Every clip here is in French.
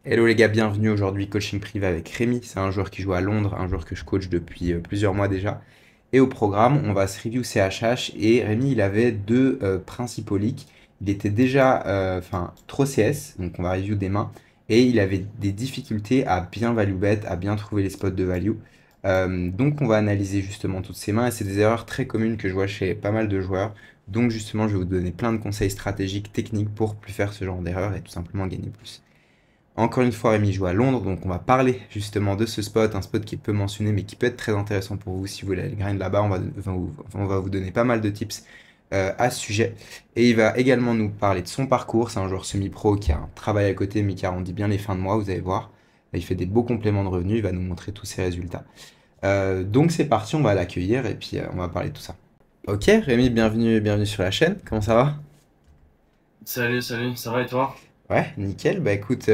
Hello les gars, bienvenue aujourd'hui coaching privé avec Rémi. C'est un joueur qui joue à Londres, un joueur que je coach depuis plusieurs mois déjà. Et au programme, on va se review CHH et Rémi, il avait deux principaux leaks. Il était déjà trop CS, donc on va review des mains, et il avait des difficultés à bien value bet, à bien trouver les spots de value. Donc on va analyser justement toutes ces mains et c'est des erreurs très communes que je vois chez pas mal de joueurs. Donc justement, je vais vous donner plein de conseils stratégiques, techniques pour plus faire ce genre d'erreurs et tout simplement gagner plus. Encore une fois, Rémi joue à Londres, donc on va parler justement de ce spot, un spot qui peut mentionner, mais qui peut être très intéressant pour vous si vous voulez aller grind là-bas. On va vous donner pas mal de tips à ce sujet. Et il va également nous parler de son parcours. C'est un joueur semi-pro qui a un travail à côté, mais qui arrondit bien les fins de mois, vous allez voir. Il fait des beaux compléments de revenus, il va nous montrer tous ses résultats. Donc c'est parti, on va l'accueillir et puis on va parler de tout ça. Ok, Rémi, bienvenue sur la chaîne. Comment ça va? Salut, salut, ça va et toi? Ouais, nickel. Bah écoute,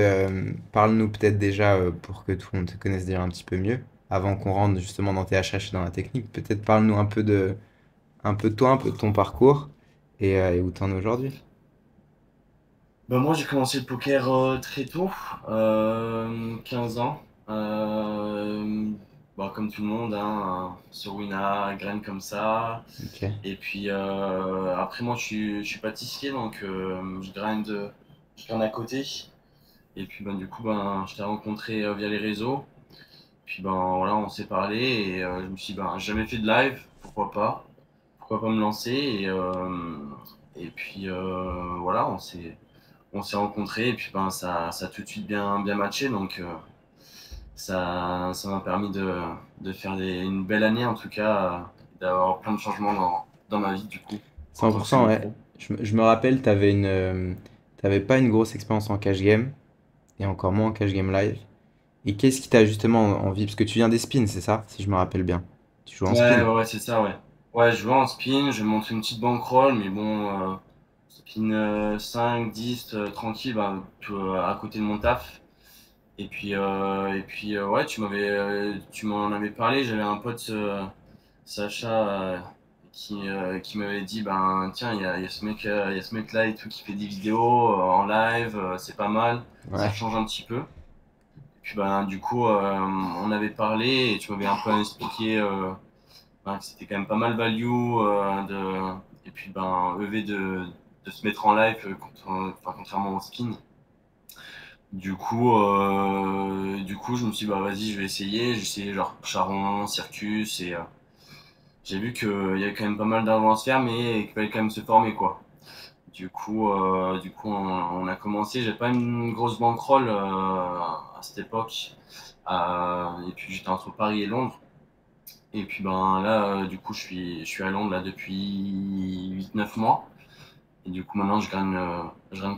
parle-nous peut-être déjà pour que tout le monde te connaisse déjà un petit peu mieux, avant qu'on rentre justement dans tes HH et dans la technique. Peut-être parle-nous un peu de toi, un peu de ton parcours et où t'en es aujourd'hui. Bah moi j'ai commencé le poker très tôt, 15 ans. Bah, comme tout le monde, hein, sur Wina, graine comme ça. Ok. Et puis après moi je suis pâtissier donc je grind à côté. Et puis ben, du coup ben, je t'ai rencontré via les réseaux. Puis ben voilà on s'est parlé et je me suis dit ben j'ai jamais fait de live, pourquoi pas me lancer et puis voilà on s'est rencontrés et puis ben ça a tout de suite bien matché donc ça m'a permis de faire une belle année en tout cas, d'avoir plein de changements dans ma vie du coup en tant que 100%, ouais. semi-pro. Je me rappelle, t'avais pas une grosse expérience en cash game, et encore moins en cash game live. Et qu'est-ce qui t'a justement envie? Parce que tu viens des spins, c'est ça? Si je me rappelle bien. Tu joues en Ouais, spin. ouais, ouais, c'est ça, ouais. Ouais, je vais en spin, je vais montrer une petite bankroll, mais bon, spin 5, 10, tranquille, bah, à côté de mon taf. Et puis ouais, tu m'en avais parlé. J'avais un pote, Sacha, qui m'avait dit, ben tiens, il y a ce mec, il y a ce mec-là et tout qui fait des vidéos en live, c'est pas mal, ça Ouais. change un petit peu. Et puis ben du coup, on avait parlé et tu m'avais un peu expliqué que c'était quand même pas mal value et puis ben EV de se mettre en live enfin, contrairement au spin. Du coup, je me suis dit, bah vas-y, je vais essayer. J'ai essayé genre Charon, Circus, et j'ai vu qu'il y avait quand même pas mal d'argent à se faire, mais qu'il fallait quand même se former, quoi. Du coup, on a commencé. J'avais pas une grosse bankroll à cette époque. Et puis j'étais entre Paris et Londres. Et puis ben là, du coup, je suis à Londres là depuis 8 9 mois. Et du coup, maintenant, je gagne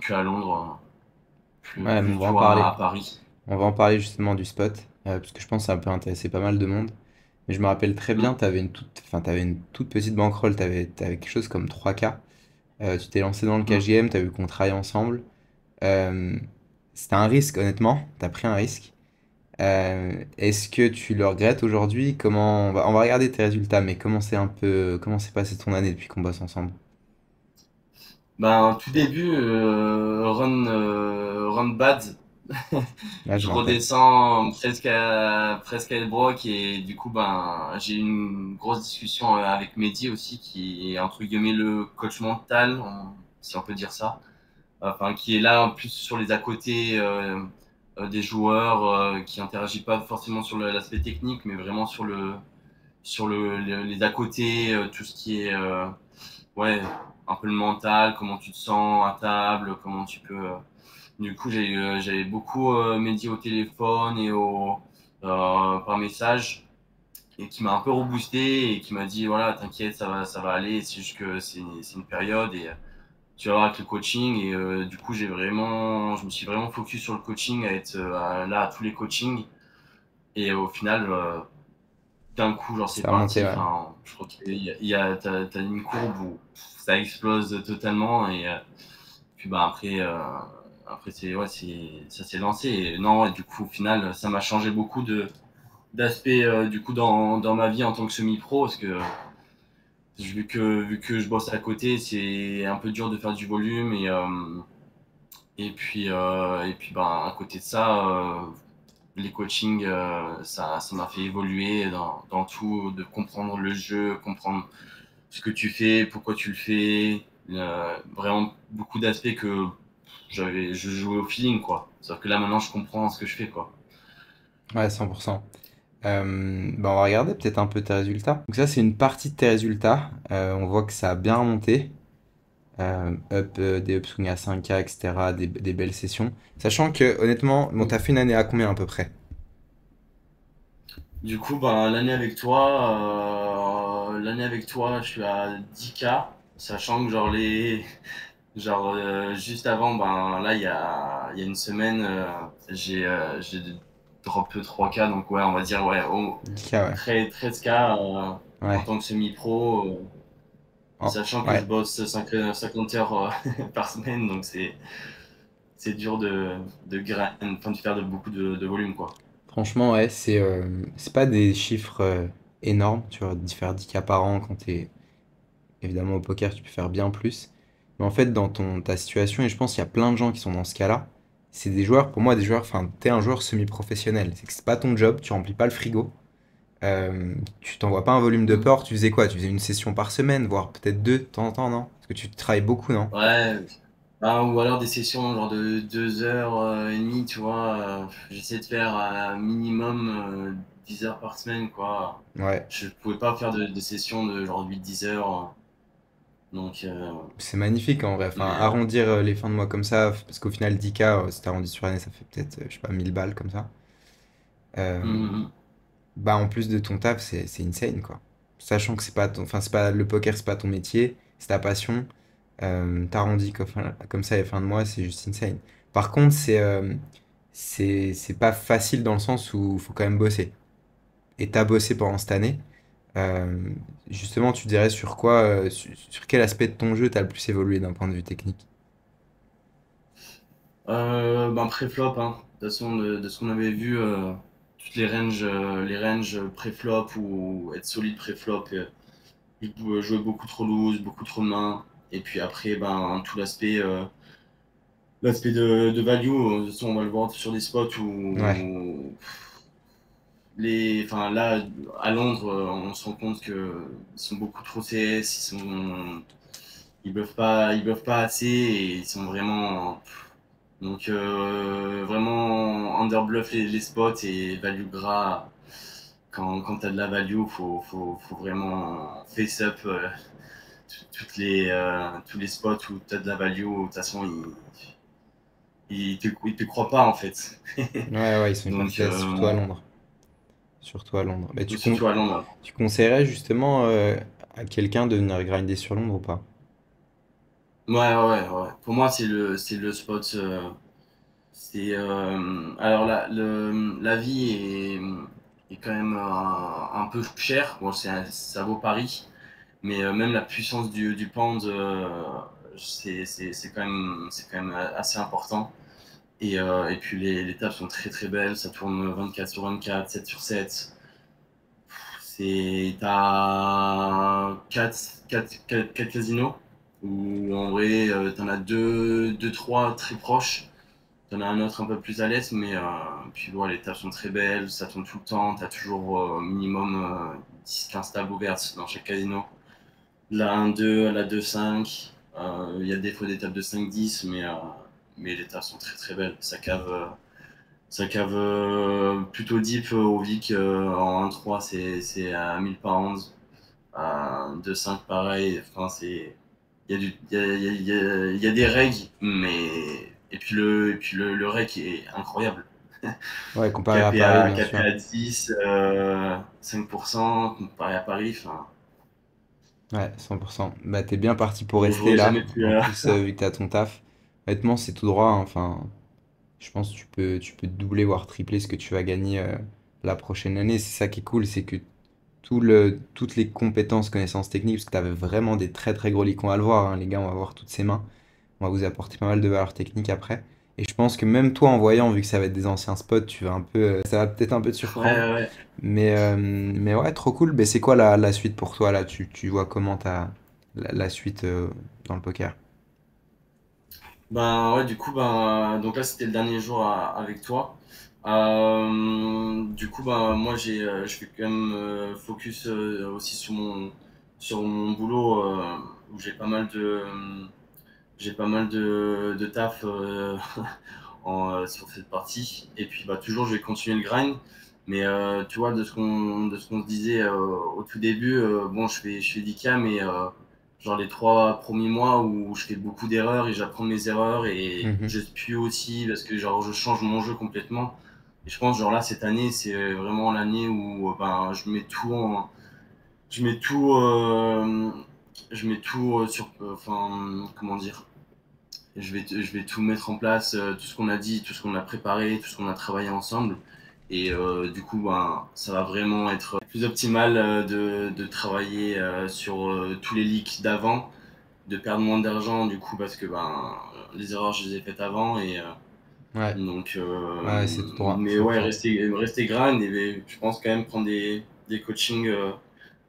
que à Londres, Ouais, plus mais du on va en tout parler. à Paris. On va en parler justement du spot, parce que je pense que ça peut intéresser pas mal de monde. Mais je me rappelle très bien, Mm. t'avais une toute petite bankroll, t'avais quelque chose comme 3K. Tu t'es lancé dans le Mm. cash game, t'as vu qu'on travaille ensemble. Euh, C'était un risque, honnêtement, t'as pris un risque. Est-ce que tu le regrettes aujourd'hui? On va regarder tes résultats, mais comment s'est passé ton année depuis qu'on bosse ensemble? Ben, tout début, run bad. Là, je Je me rappelle. redescends presque à El Broc et du coup, ben, j'ai eu une grosse discussion avec Mehdi aussi, qui est entre guillemets le coach mental, si on peut dire ça. Enfin, qui est là en plus sur les à côté des joueurs, qui interagit pas forcément sur l'aspect technique, mais vraiment les à côté, tout ce qui est ouais, un peu le mental, comment tu te sens à table, comment tu peux. Du coup, j'avais beaucoup médié au téléphone et par message, et qui m'a un peu reboosté et qui m'a dit voilà, t'inquiète, ça va aller, c'est juste que c'est une période et tu vas voir avec le coaching. Et du coup, je me suis vraiment focus sur le coaching, à être là à tous les coachings. Et au final, d'un coup, genre c'est Ça a remonté, parti. ouais. Enfin, je crois t'as une courbe où ça explose totalement et puis bah après ça s'est lancé. Et non, ouais, du coup, au final, ça m'a changé beaucoup d'aspects du coup dans ma vie en tant que semi-pro parce que vu que je bosse à côté, c'est un peu dur de faire du volume Et puis ben, à côté de ça, les coachings, ça m'a fait évoluer dans tout, de comprendre le jeu, comprendre ce que tu fais, pourquoi tu le fais. Vraiment beaucoup d'aspects que je jouais au feeling, quoi. C'est-à-dire que là, maintenant, je comprends ce que je fais, quoi. Ouais, 100%. Bah, on va regarder peut-être un peu tes résultats. Donc ça, c'est une partie de tes résultats. On voit que ça a bien remonté. Des upswings à 5K, etc. Des belles sessions. Sachant que, honnêtement, bon, t'as fait une année à combien à peu près? Du coup, ben, l'année avec toi, je suis à 10K, sachant que juste avant, ben là, il y a une semaine, j'ai drop 3K, donc ouais, on va dire, ouais, 10K, ouais. 13K en Ouais. tant que semi-pro, sachant que je Ouais. bosse 50 heures par semaine, donc c'est dur enfin, de faire beaucoup de volume, quoi. Franchement, ouais, c'est pas des chiffres énormes. Tu vois, d'y faire 10K par an quand t'es évidemment au poker, tu peux faire bien plus. Mais en fait, dans ta situation, et je pense qu'il y a plein de gens qui sont dans ce cas-là, c'est des joueurs, pour moi, des joueurs, enfin, t'es un joueur semi-professionnel. C'est que c'est pas ton job, tu remplis pas le frigo. Tu t'envoies pas un volume de Mm. port, tu faisais quoi? Tu faisais une session par semaine, voire peut-être deux de temps en temps, non? Parce que tu travailles beaucoup, non? Ouais, ah, ou alors des sessions genre de 2 heures et demie, tu vois. J'essaie de faire un minimum 10 heures par semaine, quoi. Ouais, Je pouvais pas faire de sessions de genre 8-10 heures. Donc, c'est magnifique en vrai. Enfin, mais, arrondir les fins de mois comme ça, parce qu'au final, 10K, si t'arrondis sur l'année, ça fait peut-être, je sais pas, 1000 balles comme ça. Euh, mm, Bah, en plus de ton taf, c'est insane, quoi. Sachant que c'est pas enfin, c'est pas, le poker, c'est pas ton métier, c'est ta passion. T'arrondis comme ça les fins de mois, c'est juste insane. Par contre, c'est pas facile dans le sens où il faut quand même bosser. Et t'as bossé pendant cette année. Euh, Justement, tu dirais sur quoi, sur quel aspect de ton jeu t'as le plus évolué d'un point de vue technique? ben pré-flop, hein. De toute façon, de ce qu'on avait vu, toutes les ranges pré-flop ou être solide pré-flop, il pouvait jouer beaucoup trop loose, beaucoup trop de mains. Et puis après, ben, tout l'aspect de value, de toute façon, on va le voir sur des spots Ouais, où enfin là, à Londres, on se rend compte que ils sont beaucoup trop CS, ils bluffent pas assez et ils sont vraiment, donc vraiment underbluff les spots et value gras. Quand tu as de la value, faut vraiment face up tous les spots où tu as de la value. De toute façon, ils te croient pas en fait. ouais, ils sont hyper Donc, CS, surtout à Londres. Surtout à Londres. Mais surtout à Londres. tu conseillerais justement à quelqu'un de venir grinder sur Londres ou pas? Ouais, ouais, ouais. Pour moi, c'est le spot. Alors la vie est quand même un peu chère. Bon, ça vaut Paris, mais même la puissance du pound, c'est quand même assez important. Et puis les tables sont très très belles. Ça tourne 24/24, 7/7. T'as 4 casinos où en vrai t'en as deux, trois très proches. T'en as un autre un peu plus à l'est, mais puis voilà, les tables sont très belles, ça tourne tout le temps. T'as toujours minimum 10-15 tables ouvertes dans chaque casino. La 1-2, la 2-5. Il y a des fois des tables de 5-10, mais les tables sont très très belles. Ça cave plutôt deep au Vic en 1-3, c'est à 1000 pounds. À 2-5, pareil. Enfin, il y a des règles, mais. Et puis le reg est incroyable. Ouais, comparé à Paris, KPA, bien sûr. KPA 10, 5%, comparé à Paris. Enfin, Ouais, 100%. Bah, t'es bien parti pour bon, rester j'aurais là. jamais pu. En plus, vu que t'as ton taf, honnêtement, c'est tout droit, hein. Enfin, je pense que tu peux doubler, voire tripler ce que tu vas gagner la prochaine année. C'est ça qui est cool, c'est que toutes les compétences, connaissances techniques, parce que t'avais vraiment des très très gros licons à le voir, hein. Les gars, on va voir toutes ces mains. On va vous apporter pas mal de valeur technique après. Et je pense que même toi, en voyant, vu que ça va être des anciens spots, tu vas un peu, ça va peut-être un peu te Ouais, surprendre. ouais, ouais. Mais ouais, trop cool. Mais c'est quoi la suite pour toi là? Tu vois comment la suite dans le poker? Ben ouais, du coup, donc là, c'était le dernier jour avec toi. Du coup, moi, je fais quand même focus aussi sur mon boulot où j'ai pas mal de taf sur cette partie. Et puis, toujours, je vais continuer le grind. Mais tu vois, de ce qu'on se disait au tout début, bon, je fais 10K, mais genre les 3 premiers mois où je fais beaucoup d'erreurs et j'apprends mes erreurs et Mhm. je pue aussi parce que genre je change mon jeu complètement. Et je pense, genre là, cette année, c'est vraiment l'année où je mets tout, je mets tout enfin, comment dire, je vais tout mettre en place, tout ce qu'on a dit, tout ce qu'on a préparé, tout ce qu'on a travaillé ensemble. Et du coup, ça va vraiment être plus optimal de travailler sur tous les leaks d'avant, de perdre moins d'argent du coup parce que les erreurs je les ai faites avant et Ouais, donc ouais, c'est tout droit, je mais ouais, comprends. rester grind et je pense quand même prendre des coachings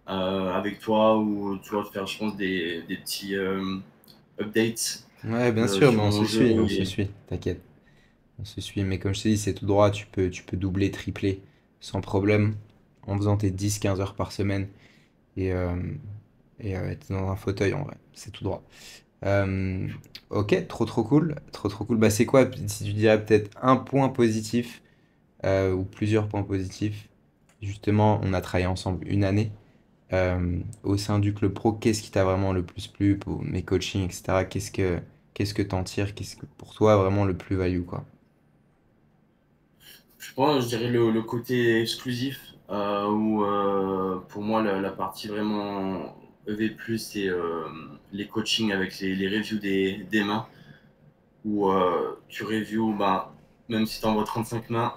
avec toi ou tu vois faire je pense des petits updates Ouais, bien sûr, mais sur mon jeu on se et suit, t'inquiète. On se suit, mais comme je t'ai dit, c'est tout droit, tu peux doubler, tripler sans problème en faisant tes 10-15 heures par semaine et, euh, et être dans un fauteuil en vrai, c'est tout droit. Euh, ok, trop cool, trop cool. Bah c'est quoi, si tu dirais peut-être un point positif ou plusieurs points positifs? Justement, on a travaillé ensemble une année au sein du club pro. Qu'est-ce qui t'a vraiment le plus plu pour mes coachings, etc. Qu'est-ce que t'en tires? Qu'est-ce que pour toi vraiment le plus-value quoi? je pense, je dirais le côté exclusif, où pour moi la partie vraiment EV+, c'est les coachings avec les reviews des mains, où tu reviews, même si tu envoies 35 mains,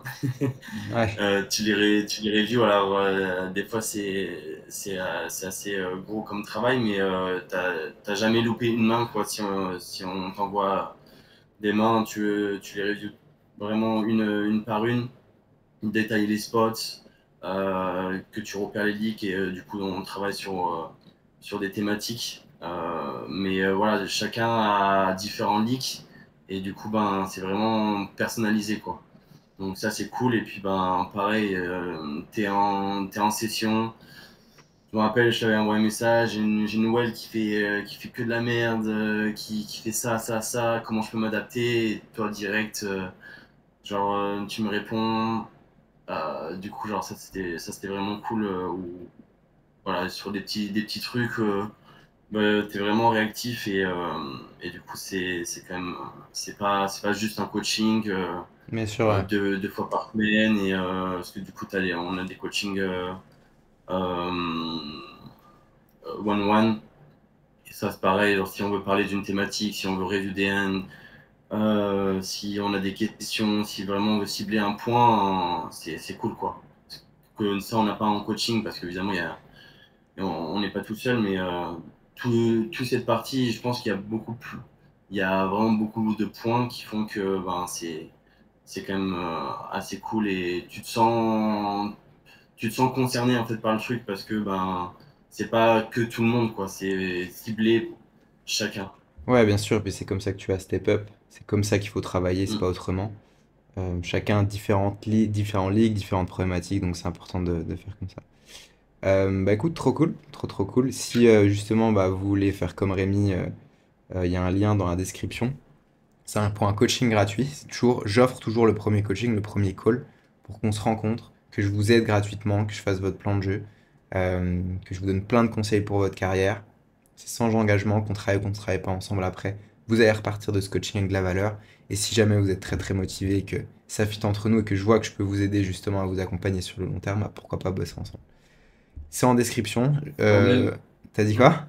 Ouais, tu les reviews. Alors des fois c'est assez gros comme travail, mais t'as jamais loupé une main quoi. Si on t'envoie des mains, tu les reviews vraiment une par une, détailler les spots, que tu repères les leaks et du coup on travaille sur des thématiques. Mais voilà, chacun a différents leaks et du coup c'est vraiment personnalisé quoi. Donc ça c'est cool et puis pareil, t'es en session. Je me rappelle, je t'avais envoyé un message, j'ai une Well qui fait que de la merde, qui fait ça, comment je peux m'adapter? Et toi direct, tu me réponds. Du coup, genre, ça c'était vraiment cool. Voilà, sur des petits trucs, t'es vraiment réactif et du coup, c'est quand même, c'est pas juste un coaching bien sûr, ouais. deux fois par semaine et parce que du coup, on a des coachings euh, one-one. Et ça, c'est pareil. Genre, si on veut parler d'une thématique, si on veut review des hands, si on a des questions, si vraiment on veut cibler un point, c'est cool quoi. Que ça, on n'a pas en coaching parce qu'évidemment, on n'est pas tout seul, mais toute cette partie, je pense qu'il y a il y a vraiment beaucoup de points qui font que c'est quand même assez cool et tu te sens concerné en fait par le truc parce que c'est pas que tout le monde quoi, c'est ciblé chacun. Ouais, bien sûr, puis c'est comme ça que tu vas step up. C'est comme ça qu'il faut travailler, c'est Mm. pas autrement. Chacun a différents ligues, différentes problématiques, donc c'est important de faire comme ça. Bah écoute, trop cool, trop cool. Si justement bah, vous voulez faire comme Rémi, il y a un lien dans la description. C'est pour un coaching gratuit. J'offre toujours le premier coaching, le premier call, pour qu'on se rencontre, que je vous aide gratuitement, que je fasse votre plan de jeu, que je vous donne plein de conseils pour votre carrière. C'est sans engagement qu'on ne travaille pas ensemble après. Vous allez repartir de ce coaching avec de la valeur. Et si jamais vous êtes très motivé, que ça fit entre nous et que je vois que je peux vous aider justement à vous accompagner sur le long terme, bah, pourquoi pas bosser ensemble. C'est en description. Ouais, même, T'as dit mm. quoi?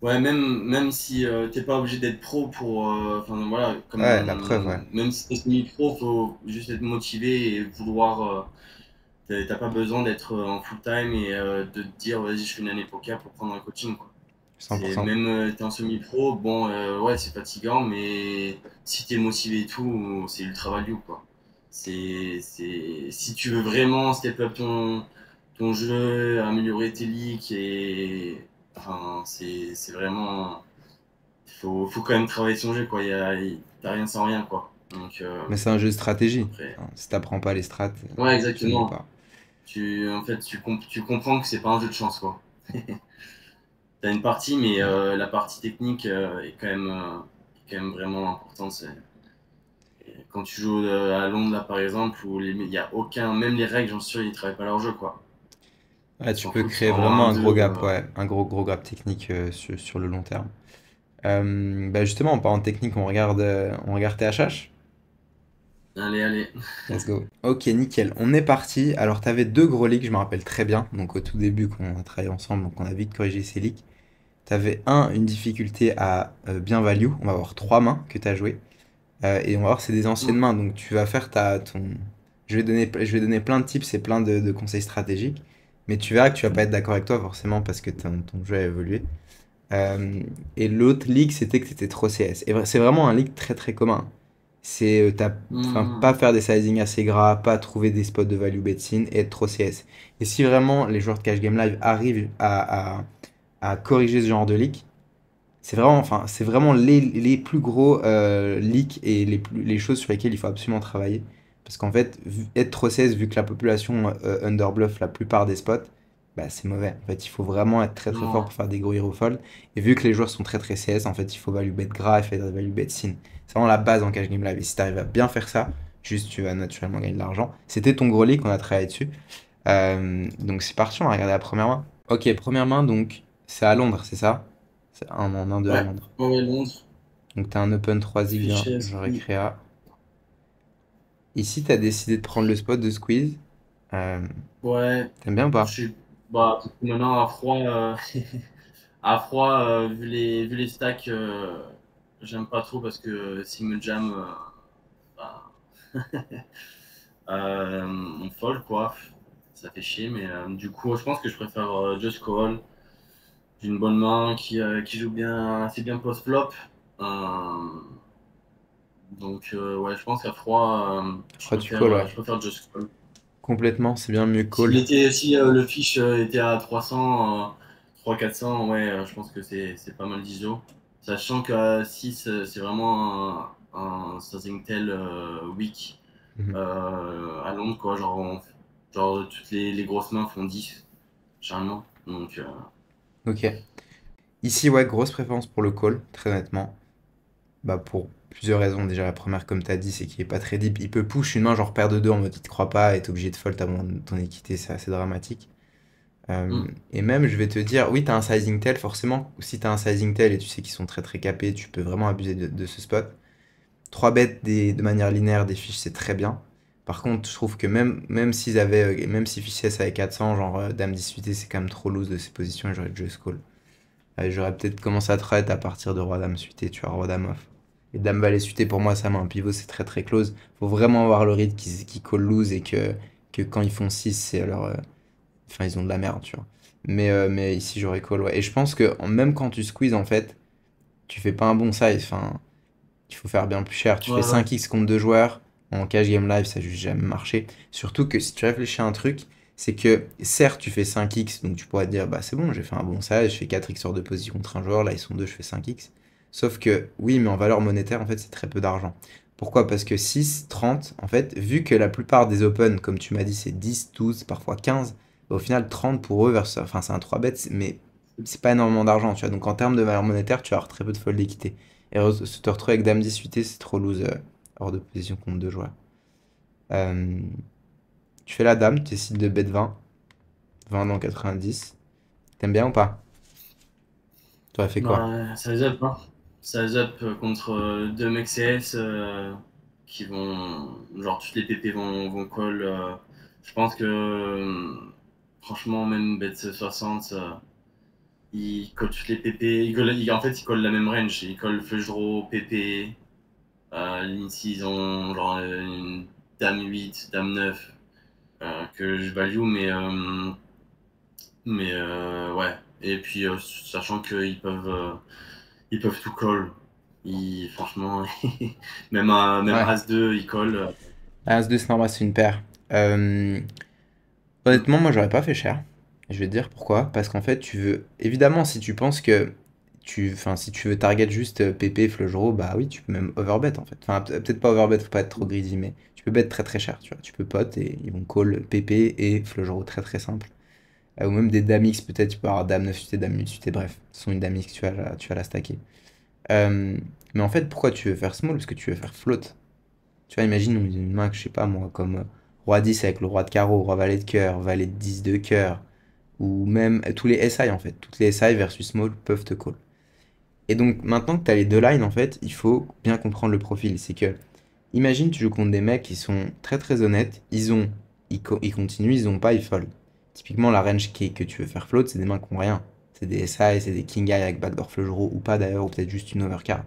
Ouais, même si t'es pas obligé d'être pro pour. Enfin voilà, Ouais, la preuve, ouais. même si t'es semi-pro, faut juste être motivé et vouloir. T'as pas besoin d'être en full time et de te dire vas-y, je fais une année poker pour prendre un coaching quoi. C'est 100%. même t'es en semi-pro, bon ouais, c'est fatigant, mais si t'es motivé et tout, c'est ultra value quoi. Si tu veux vraiment step up ton jeu, améliorer tes leaks et enfin c'est vraiment faut quand même travailler son jeu, quoi. T'as rien sans rien, quoi. Donc, Mais c'est un jeu de stratégie. après. Enfin, si t'apprends pas les strats, Ouais, tu gagnes exactement. pas. En fait, tu comprends que c'est pas un jeu de chance, quoi. T'as une partie, mais Ouais. la partie technique est quand même vraiment importante. Quand tu joues à Londres, là, par exemple, où il y a aucun, même les règles, j'en suis sûr, ils travaillent pas leur jeu, quoi. Ouais, Ils tu s'en peux foutent, c'est créer vraiment vraiment un un gros 2. gap, ouais, un gros gap technique sur le long terme. Bah justement, en parlant de technique, on regarde THH? Allez, allez. Let's go. Ok, nickel. On est parti. Alors, tu avais deux gros leaks, je me rappelle très bien. Donc, au tout début, quand on a travaillé ensemble, donc on a vite corrigé ces leaks. Tu avais une difficulté à bien value. On va avoir trois mains que tu as jouées. Et on va voir, c'est des anciennes Mm. mains. Donc, tu vas faire ton. Je vais donner plein de tips et plein de conseils stratégiques. Mais tu verras que tu vas pas être d'accord avec toi, forcément, parce que ton jeu a évolué. Euh, et l'autre leak, c'était que c'était trop CS. Et c'est vraiment un leak très très commun. C'est enfin, pas Mm. faire des sizing assez gras, pas trouver des spots de value bet sin et être trop CS. Et si vraiment les joueurs de Cash Game Live arrivent à corriger ce genre de leak, c'est vraiment les plus gros leaks et les choses sur lesquelles il faut absolument travailler. Parce qu'en fait, être trop CS, vu que la population underbluff la plupart des spots, bah, c'est mauvais. En fait, il faut vraiment être très très fort Non. pour faire des gros hero fold. Et vu que les joueurs sont très très CS, en fait, il faut value bet gras et faire value bet sin. C'est vraiment la base en cash game live. Et si tu arrives à bien faire ça, juste tu vas naturellement gagner de l'argent. C'était ton gros leak, on a travaillé dessus. Donc c'est parti, on va regarder la première main. Ok, première main, donc c'est à Londres, c'est ça? C'est un en un 2 à Ouais, Londres. ouais, Londres. Donc tu as un open 3 zig, Fichier, j'aurais squeeze. créa. Ici, tu as décidé de prendre le spot de squeeze. Euh, Ouais, T'aimes bien ou je pas? suis. Bah, maintenant, à froid, à froid vu les stacks, j'aime pas trop parce que s'il me jam, bah, on fold, quoi. Ça fait chier, mais du coup, je pense que je préfère Just Call. J'ai une bonne main qui joue bien, assez bien post-flop. Euh, donc, ouais, je pense qu'à froid, Après, tu call, ouais. je préfère Just Call. Complètement, c'est bien mieux call. Si le fiche était à 300, 300-400, ouais, je pense que c'est pas mal d'ISO. Sachant qu'à 6, c'est vraiment un starting tel weak Mhm. à Londres, quoi. Genre toutes les grosses mains font 10, généralement. Donc, Ok. Ici, ouais, grosse préférence pour le call, très honnêtement. Bah, pour plusieurs raisons. Déjà, la première, comme tu as dit, c'est qu'il est pas très deep. Il peut push une main, genre paire de deux en mode il te croit pas et t'es obligé de fold ton équité, c'est assez dramatique. hmm, Et même, je vais te dire, oui, tu as un sizing tel, forcément, si tu as un sizing tel et tu sais qu'ils sont très très capés, tu peux vraiment abuser de ce spot. 3 bêtes de manière linéaire des fiches, c'est très bien. Par contre, je trouve que même si fiche CS avait 400, genre Dame 18, c'est quand même trop loose de ses positions et j'aurais just call. J'aurais peut-être commencé à trade à partir de Roi Dame suité, tu vois, Roi Dame off. Et Dame Valet suité, pour moi, ça met un pivot, c'est très très close. Faut vraiment avoir le read qui call lose et que quand ils font 6 c'est leur. Enfin, ils ont de la merde, tu vois. Mais ici, j'aurais call, ouais. Et je pense que même quand tu squeezes, en fait, tu fais pas un bon size. Enfin, il faut faire bien plus cher. Tu ouais, fais ouais. 5x contre deux joueurs. En cash game live, ça n'a juste jamais marché. Surtout que si tu réfléchis à un truc, c'est que certes, tu fais 5x, donc tu pourrais te dire, bah c'est bon, j'ai fait un bon size, je fais 4x sur deux positions contre un joueur, là ils sont deux, je fais 5x. Sauf que, oui, mais en valeur monétaire, en fait, c'est très peu d'argent. Pourquoi? Parce que 6, 30, en fait, vu que la plupart des open, comme tu m'as dit, c'est 10, 12, parfois 15, au final, 30 pour eux, enfin, c'est un 3 bet, mais c'est pas énormément d'argent, tu vois. Donc en termes de valeur monétaire, tu vas avoir très peu de fold d'équité. Et se te retrouver avec Dame 10 suité, c'est trop loose hors de position contre deux joueurs. Euh, Tu fais la Dame, tu décides de bet 20, 20 dans 90. T'aimes bien ou pas? Tu aurais fait quoi? Bah, size up, hein. Size up contre deux mecs CS qui vont. Genre, toutes les PP vont call. Je pense que, franchement, même bet 60, il colle toutes les PP. En fait, il colle la même range. Il colle flush draw, PP. Limite, ils ont genre une dame 8, dame 9 que je value, mais ouais. Et puis, sachant ils peuvent tout call. Franchement, même Ouais. As-2, il colle. As-2, c'est normal, c'est une paire. Euh, Honnêtement, moi, j'aurais pas fait cher. Je vais te dire pourquoi. Parce qu'en fait, tu veux. Évidemment, si tu penses que Enfin, si tu veux target juste PP, Flushdraw, bah oui, tu peux même overbet en fait. Enfin, peut-être pas overbet, faut pas être trop greedy, mais tu peux bet très très cher, tu vois. Tu peux pot et ils vont call PP et Flushdraw très très simple. Ou même des Dame X, peut-être tu peux avoir Dame 9 suité, Dame 8 suité, bref. Ce sont une Dame X, tu vas la stacker. Euh, mais en fait, pourquoi tu veux faire small? Parce que tu veux faire float. Tu vois, imagine une main, que je sais pas moi, comme Roi 10 avec le Roi de carreau, Roi Valet de cœur, Valet de 10 de cœur, ou même tous les SI en fait. Toutes les SI versus small peuvent te call. Et donc maintenant que tu as les deux lines, en fait, il faut bien comprendre le profil. C'est que, imagine, tu joues contre des mecs qui sont très très honnêtes, ils continuent, ils ont pas, ils fold. Typiquement, la range que tu veux faire float, c'est des mains qui ont rien. C'est des SI, c'est des King Eye avec backdoor flush draw, ou pas d'ailleurs, ou peut-être juste une overcard.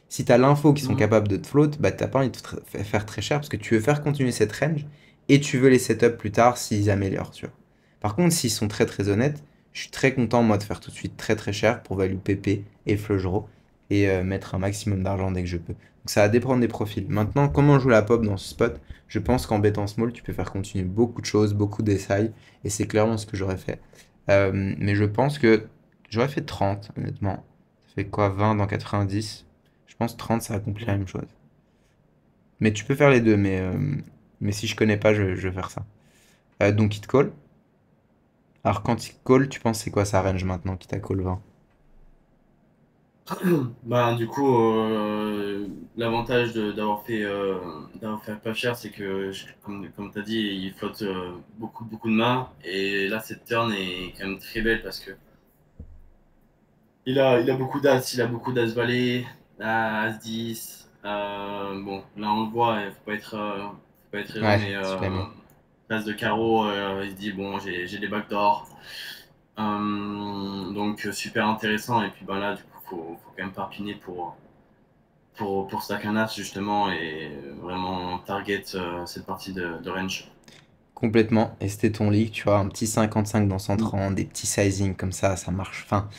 Si tu as l'info qui sont Mhm. capables de te float, bah t'as pas envie de faire très cher parce que tu veux faire continuer cette range et tu veux les setup plus tard s'ils améliorent, tu vois. Par contre, s'ils sont très très honnêtes, je suis très content moi de faire tout de suite très très cher pour value PP et flush draw et mettre un maximum d'argent dès que je peux. Donc ça va dépendre des profils. Maintenant, comment on joue la pop dans ce spot? Je pense qu'en bettant small, tu peux faire continuer beaucoup de choses, beaucoup d'essais et c'est clairement ce que j'aurais fait. Mais je pense que j'aurais fait 30, honnêtement. Ça fait quoi, 20 dans 90? Je pense 30, ça accomplit la même chose. Mais tu peux faire les deux, mais si je connais pas, je vais faire ça. Donc il te call. Alors quand il call, tu penses c'est quoi sa range maintenant qui t'a call 20? Ben, du coup, l'avantage d'avoir fait pas cher, c'est que, comme tu as dit, il flotte beaucoup de mains. Et là, cette turn est quand même très belle parce que il a beaucoup d'as. Il a beaucoup d'as-valet, as-10. Bon, là, on le voit, faut pas être errant, Ouais, mais tu l'as mis. place de carreau, il se dit, bon, j'ai des backdoors. Donc, super intéressant. Et puis, ben là, du coup, faut quand même pas piner pour stack un as justement et vraiment target cette partie de range. Complètement. Et c'était ton league, tu vois, un petit 55 dans Mm. 130, des petits sizing comme ça marche. Enfin,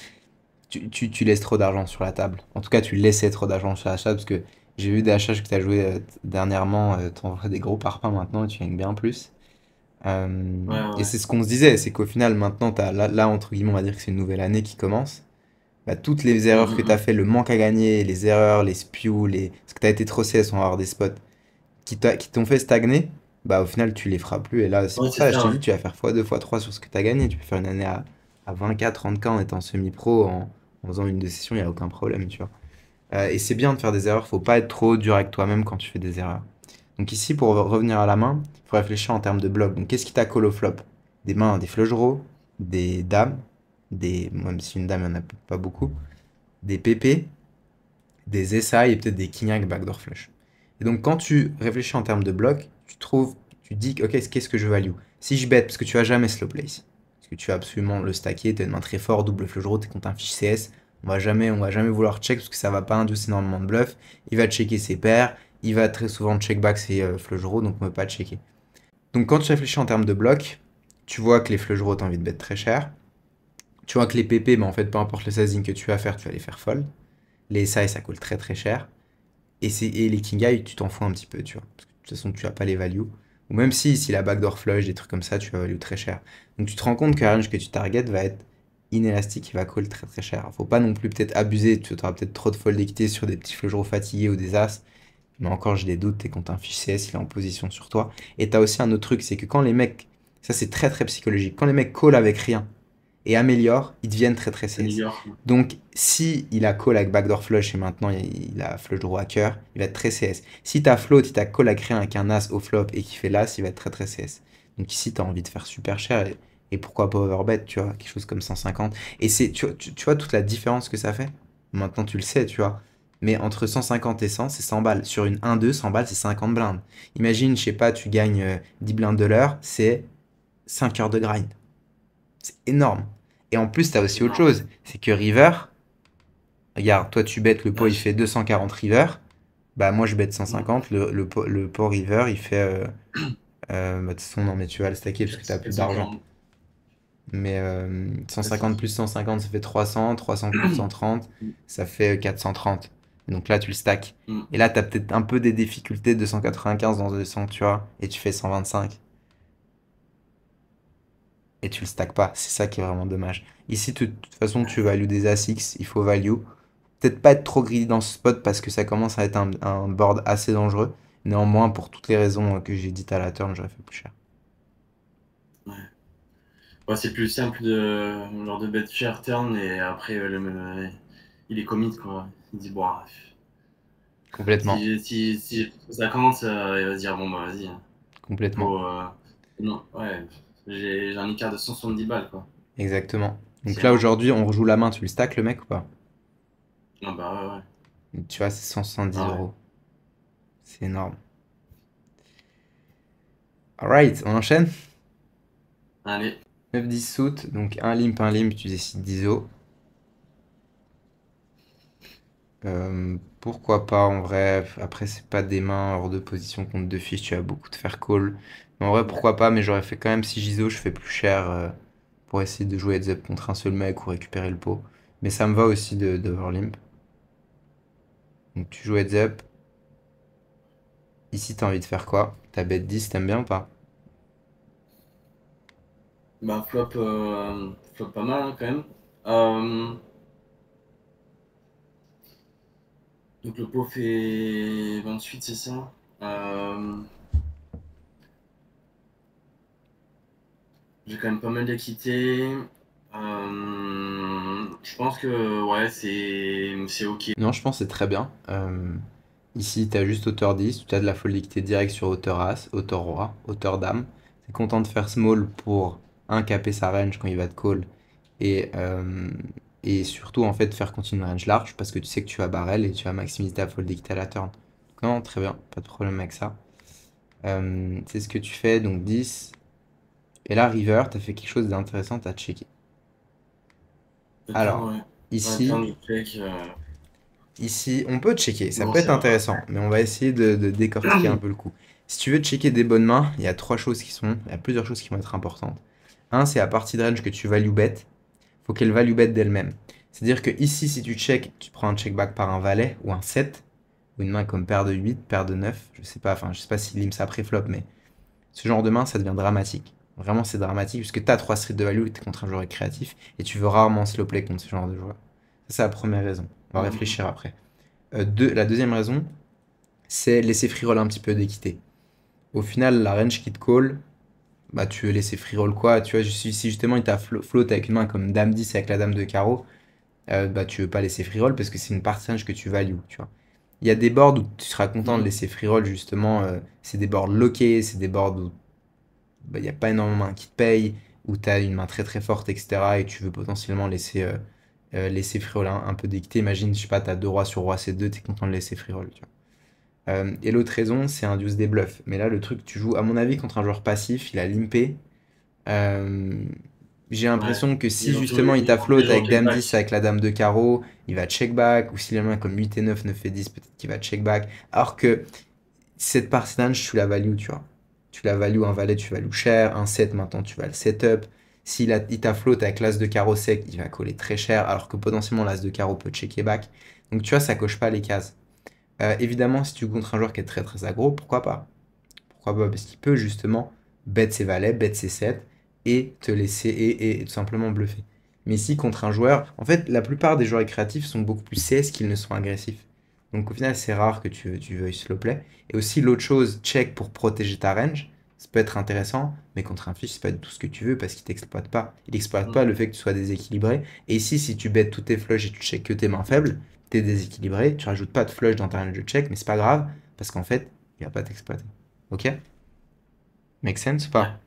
tu laisses trop d'argent sur la table. En tout cas, tu laissais trop d'argent sur la table parce que j'ai vu des HH que tu as joué dernièrement, t'envoies des gros parpaings maintenant et tu gagnes bien plus. Ouais, ouais, Et ouais. c'est ce qu'on se disait, c'est qu'au final, maintenant, là, entre guillemets, on va dire que c'est une nouvelle année qui commence. Bah, toutes les Mm, erreurs que tu as mm, fait, le manque à gagner, les erreurs, les spews, parce que tu as été trop CS, on va avoir des spots qui t'ont fait stagner, bah au final, tu les feras plus. Et là, c'est Ouais, pour c'est ça, je ça, t'ai ouais. dit, tu vas faire x2, x3 sur ce que tu as gagné. Tu peux faire une année à 20K, 30K en étant semi-pro, en faisant une 2 sessions, il n'y a aucun problème, tu vois. Et c'est bien de faire des erreurs, faut pas être trop dur avec toi-même quand tu fais des erreurs. Donc ici, pour revenir à la main, il faut réfléchir en termes de blocs. Donc qu'est-ce qui t'a call au flop? Des mains, des flush draws, des dames, même si une dame, il n'y en a pas beaucoup, des PP, des SI et peut-être des king eye backdoor flush. Et donc quand tu réfléchis en termes de blocs, tu dis, ok, qu'est-ce que je value? Si je bet, parce que tu vas jamais slow place, parce que tu vas absolument le stacker, t'as une main très fort, double flush draw, t'es contre un fiche CS, on va jamais vouloir check parce que ça va pas inducer énormément de bluff. Il va checker ses paires, il va très souvent check back ses flush draw, donc on ne peut pas checker. Donc quand tu réfléchis en termes de blocs, tu vois que les flush draw, t'as envie de bet très cher. Tu vois que les PP, bah, en fait, peu importe le sizing que tu vas faire, tu vas les faire fold. Les SI, ça coûte très très cher. Et les King Eye, tu t'en fous un petit peu, tu vois. Parce que de toute façon, tu vas pas les value. Ou même si la backdoor flush, des trucs comme ça, tu vas value très cher. Donc tu te rends compte que la range que tu target va être inélastique, il va call très très cher. Faut pas non plus peut-être abuser, tu auras peut-être trop de fold d'équité sur des petits flush draws fatigués ou des as. Mais encore, j'ai des doutes, t'es contre un fiche CS, il est en position sur toi. Et t'as aussi un autre truc, c'est que quand les mecs, ça c'est très très psychologique, quand les mecs call avec rien, et améliore, ils deviennent très très CS. Améliore. Donc, si il a call avec backdoor flush et maintenant il a flush draw à cœur, il va être très CS. Si t'as float, il t'a call avec rien avec un as au flop et qu'il fait l'as, il va être très très CS. Donc ici, t'as envie de faire super cher et pourquoi pas overbet, tu vois, quelque chose comme 150. Et tu vois toute la différence que ça fait? Maintenant, tu le sais, tu vois. Mais entre 150 et 100, c'est 100 balles. Sur une 1-2, 100 balles, c'est 50 blindes. Imagine, je sais pas, tu gagnes 10 blindes de l'heure, c'est 5 heures de grind. C'est énorme. Et en plus, tu as C'est aussi autre énorme. chose. C'est que River, regarde, toi tu bêtes le pot, Ouais, il fait 240 River. Bah moi je bête 150. Le pot River, il fait. Bah, de toute façon, non, mais tu vas le stacker parce que tu 400 n'as plus d'argent. 440. Mais Ouais, c'est 150 plus 150, ça fait 300. 300 plus 130, ça fait 430. Donc là, tu le stacks. Mm. Et là, tu as peut-être un peu des difficultés de 195 dans 200, tu vois. Et tu fais 125. et tu le stacks pas. C'est ça qui est vraiment dommage. Ici, de toute façon, tu value des As-X, il faut value. Peut-être pas être trop greedy dans ce spot parce que ça commence à être un board assez dangereux. Néanmoins, pour toutes les raisons que j'ai dites à la turn, j'aurais fait plus cher. Ouais. Ouais, c'est plus simple de genre de bet cher turn et après il est commit quoi. Il dit bon, Complètement. si ça commence, il va se dire bon bah vas-y, hein. Complètement. Faut non, ouais, j'ai un écart de 170 balles quoi. Exactement. Donc C'est là, énorme. aujourd'hui, on rejoue la main. Tu le stack, le mec, ou pas? Ah bah ouais, ouais. Donc, tu vois, c'est 170 Ah ouais. euros. C'est énorme. Alright, on enchaîne. Allez. 9-10 suit, donc un limp, tu décides d'ISO. Pourquoi pas en vrai? Après, c'est pas des mains hors de position contre deux fiches, tu as beaucoup de faire call. Mais en vrai, pourquoi pas? Mais j'aurais fait quand même, si j'ISO, je fais plus cher pour essayer de jouer heads up contre un seul mec ou récupérer le pot. Mais ça me va aussi de overlimp. Donc tu joues heads up. Ici, t'as envie de faire quoi? T'as bet 10, t'aimes bien ou pas? Bah flop pas mal hein, quand même. Euh, donc le pot fait 28 c'est ça? J'ai quand même pas mal d'équité. Je pense que ouais c'est ok. Non, je pense que c'est très bien. Ici, t'as juste hauteur 10, tu as de la folie qui direct sur hauteur As, hauteur Roi, hauteur Dame. T'es content de faire small pour un caper sa range quand il va te call et, euh, et surtout en fait faire continuer une range large parce que tu sais que tu vas barrel et tu vas maximiser ta fold dictée à la turn. Donc, non, très bien, pas de problème avec ça. C'est ce que tu fais, donc 10. Et là, river, t'as fait quelque chose d'intéressant, t'as checké. Le Alors, turn, ouais. Ouais, ici, turn, je check. ici, on peut checker, ça Non, peut être c'est vrai. intéressant, mais on va essayer de décortiquer un peu le coup. Si tu veux checker des bonnes mains, il y a il y a plusieurs choses qui vont être importantes. Un, c'est la partie de range que tu value bet. Faut qu'elle value bet d'elle-même. C'est-à-dire que ici, si tu check, tu prends un check back par un valet ou un 7, ou une main comme paire de 8, paire de 9, je sais pas, enfin, je sais pas si lim ça pré-flop, mais ce genre de main, ça devient dramatique. Vraiment, c'est dramatique, puisque tu as 3 streets de value et tu es contre un joueur créatif, et tu veux rarement slow play contre ce genre de joueur. Ça, c'est la première raison. On va Mhm. réfléchir après. La deuxième raison, c'est laisser free roll un petit peu d'équité. Au final, la range qui te call, bah tu veux laisser free roll quoi? Tu vois, si justement il t'a float avec une main comme Dame 10 avec la Dame de carreau, bah tu veux pas laisser free roll parce que c'est une partie range que tu values, tu vois. Il y a des boards où tu seras content de Mhm. laisser free roll justement, c'est des boards lockés, c'est des boards où bah, il n'y a pas énormément de mains qui te payent, où tu as une main très très forte, etc. Et tu veux potentiellement laisser free roll un peu d'équité. Imagine, je sais pas, tu as deux rois sur roi C2, tu es content de laisser free roll, tu vois. Et l'autre raison, c'est induce des bluffs. Mais là, le truc, tu joues, à mon avis, contre un joueur passif, il a limpé. Euh, j'ai Ouais. l'impression que si justement il Ils t'a ont tous les float jours avec check Dame 10 back. avec la Dame de carreau, il va check back. Ou s'il a une main comme 8 et 9, 9 et 10, peut-être qu'il va check back. Alors que cette partie tu la values, tu vois. Tu la values, un valet, tu values cher. Un 7 maintenant, tu vas le setup. Il t'a float avec l'as de carreau sec, il va coller très cher. Alors que potentiellement, l'as de carreau peut checker back. Donc tu vois, ça coche pas les cases. Évidemment, si tu joues contre un joueur qui est très très aggro, pourquoi pas? Pourquoi pas? Parce qu'il peut justement bet ses valets, bet ses 7 et te laisser et tout simplement bluffer. Mais ici, contre un joueur, en fait, la plupart des joueurs créatifs sont beaucoup plus CS qu'ils ne sont agressifs. Donc au final, c'est rare que tu veuilles slow play. Et aussi, l'autre chose, check pour protéger ta range. Ça peut être intéressant, mais contre un fiche, c'est pas du tout ce que tu veux parce qu'il t'exploite pas. Il exploite pas Mhm. le fait que tu sois déséquilibré. Et ici, si tu bêtes tous tes flushs et tu check que tes mains faibles, t'es déséquilibré, tu rajoutes pas de flush dans ta range de check, mais c'est pas grave parce qu'en fait, il va pas t'exploiter. Ok? Make sense ou Ouais. pas?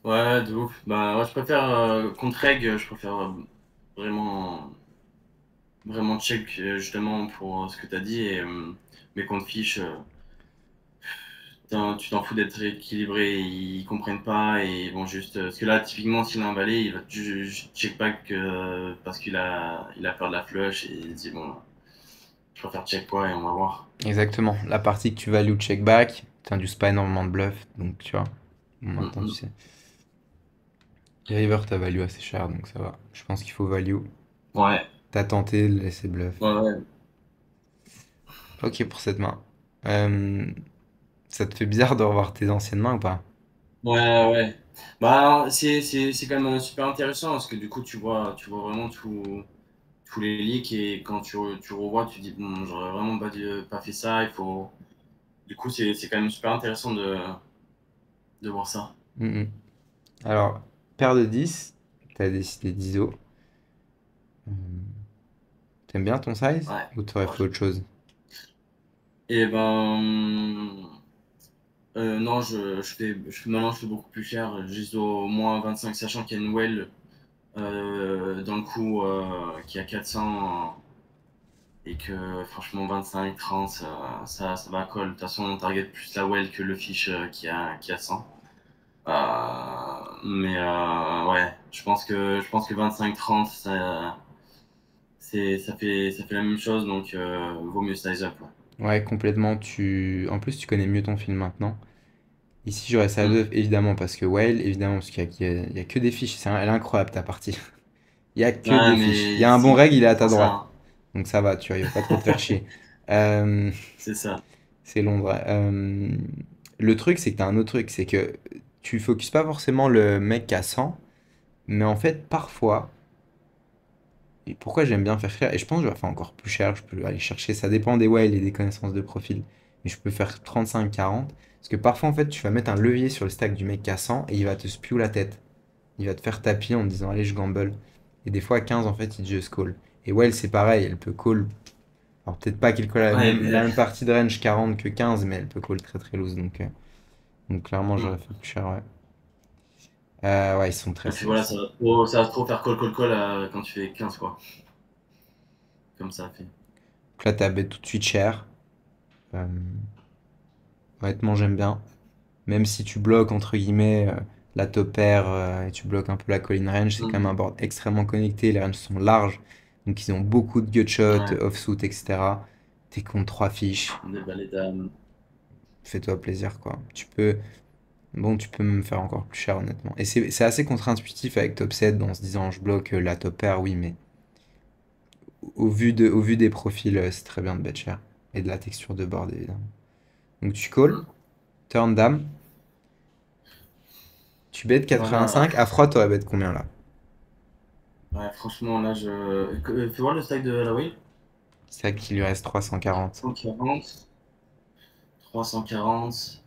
Ouais, de ouf. Bah, ouais, je préfère contre reg, je préfère vraiment, vraiment check justement pour ce que t'as dit. Mais contre fiche, tu t'en fous d'être équilibré, ils comprennent pas et ils vont juste. Parce que là, typiquement, s'il a un valet, il va juste check back parce il a peur de la flush et il se dit bon, je préfère check quoi et on va voir. Exactement. La partie que tu values check back, t'induces pas énormément de bluff, donc tu vois. Bon, maintenant tu Mhm. sais. Et river, t'as value assez cher, donc ça va. Je pense qu'il faut value. Ouais, T'as tenté de laisser bluff. ouais, ouais. Ok pour cette main. Euh, Ça te fait bizarre de revoir tes anciennes mains ou pas? Ouais, ouais. Bah, c'est quand même super intéressant parce que du coup, tu vois vraiment tous les leaks et quand tu revois, tu dis, bon, j'aurais vraiment pas fait ça, il faut. Du coup, c'est quand même super intéressant de voir ça. Mhm. Alors, paire de 10, t'as décidé d'ISO. T'aimes bien ton size Ouais. ou t'aurais fait autre chose? Et ben, non, maintenant, je fais beaucoup plus cher. Juste au moins 25, sachant qu'il y a une well dans le coup qui a 400 et que franchement 25, 30, ça va à colle. De toute façon, on target plus la well que le fish qui a 100. Ouais, je pense que 25-30, ça fait la même chose, donc vaut mieux size up. Ouais. Ouais, complètement. En plus, tu connais mieux ton film maintenant. Ici, j'aurais ça à Mm. deux, évidemment, parce que Whale, évidemment, parce qu'il y a que des fiches. Elle est incroyable, ta partie. Il y a que Ouais, des fiches. Il y mais a un bon règle, il est à ta c'est ça, droite. hein. Donc ça va, tu vois, il va pas trop te faire chier. Euh, C'est ça. c'est Londres. Le truc, c'est que t'as un autre truc, c'est que tu focuses pas forcément le mec qui a 100, mais en fait, parfois, et pourquoi j'aime bien faire cher, et je pense que je vais faire encore plus cher, je peux aller chercher, ça dépend des whales et des connaissances de profil, mais je peux faire 35-40, parce que parfois, en fait, tu vas mettre un levier sur le stack du mec qui a 100 et il va te spew la tête. Il va te faire tapis en te disant, allez, je gamble. Et des fois, à 15, en fait, il just call. Et whale, c'est pareil, elle peut call. Alors, peut-être pas qu'il colle Ouais, la mais même partie de range 40 que 15, mais elle peut call très très loose. Donc clairement, j'aurais mm. fait plus cher, ouais. Ouais, ils sont très Et puis voilà, safe. ça va trop faire call quand tu fais 15, quoi. Comme ça fait. Donc là, t'as bet tout de suite cher. Euh, honnêtement, j'aime bien. Même si tu bloques, entre guillemets, la top pair et tu bloques un peu la colline range, c'est quand même Mm. un board extrêmement connecté. Les ranges sont larges. Donc ils ont beaucoup de gutshots, Ouais, offsuit, etc. T'es contre 3 fiches. des balais dames. Fais-toi plaisir, quoi. Bon, tu peux me faire encore plus cher, honnêtement. Et c'est assez contre-intuitif avec top 7 en se disant je bloque la top pair, oui, mais au vu des profils, c'est très bien de bet cher. Et de la texture de board, évidemment. Donc tu call, Mm. turn dame, tu bet Voilà. 85. À froid, t'aurais bet combien là? Ouais, franchement, là, fais voir le stack de la whale. C'est vrai qu'il lui reste 340. 340. 340.